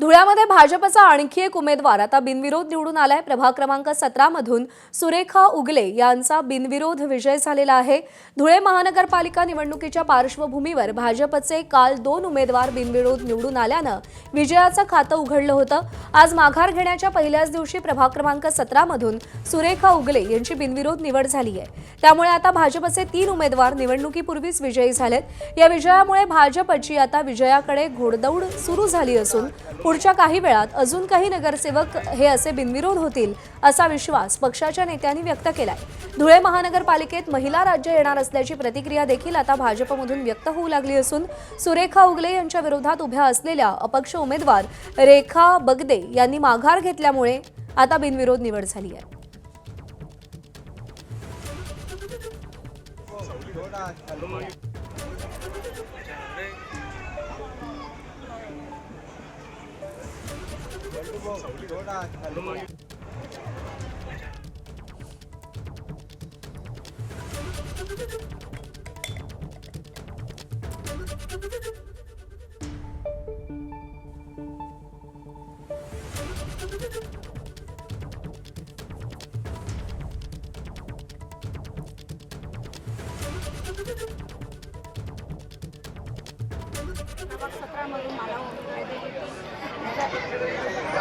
धुळ्यामध्ये भाजपचा आणखी एक उमेदवार आता बिनविरोध निवडून आलाय। प्रभाग क्रमांक 17 मधून सुरेखा उगले यांचा बिनविरोध विजय झालेला आहे। धुळे महानगरपालिका निवडणुकीच्या पार्श्वभूमीवर भाजपचे काल 2 उमेदवार बिनविरोध निवडून आल्यानं विजयाचं खातं उघडलं होतं। आज माघार घेण्याच्या पहिल्याच दिवशी प्रभाग क्रमांक 17 मधून सुरेखा उगले यांची बिनविरोध निवड झाली आहे। त्यामुळे आता भाजपचे 3 उमेदवार निवडणुकीपूर्वीच विजयी झालेत। या विजयामुळे भाजपची आता विजयाकडे घोडदौड सुरू झाली असून पुढच्या काही वेळात अजून काही नगरसेवक हे असे बिनविरोध होतील असा विश्वास पक्षाच्या नेत्यांनी व्यक्त केलाय। धुळे महानगरपालिकेत महिला राज्य येणार असल्याची प्रतिक्रिया देखील आता भाजपमधून व्यक्त होऊ लागली असून सुरेखा उगले यांच्या विरोधात उभ्या असलेल्या अपक्ष उमेदवार रेखा बगदे यांनी माघार घेतल्यामुळे आता बिनविरोध निवड झाली आहे।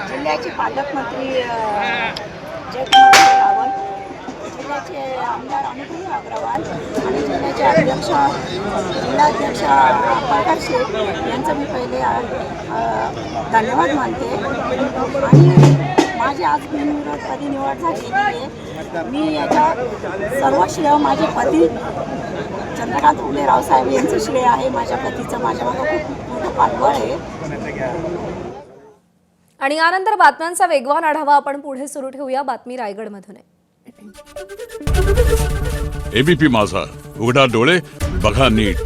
जिल्ह्याचे पालकमंत्री जयकुमार रावल, जिल्ह्याचे आमदार अनुप्रिया अग्रवाल आणि जिल्ह्याचे अध्यक्ष जिल्हाध्यक्ष प्रकाश शेठ यांचं मी पहिले धन्यवाद मानते। आणि माझी आज बिनविरोधपदी निवड झालेली आहे। मी याच्या सर्व श्रेय माझे पती चंद्रकांत उगले रावसाहेब यांचं श्रेय आहे। माझ्या पतीचं माझ्या मागे खूप मोठं पाठबळ आहे। आणि यानंतर बातम्यांचा वेगवान आढावा आपण पुढे सुरू ठेवूया। बातमी रायगडमधून आहे। एबीपी माझा, उघडा डोळे बघा नीट।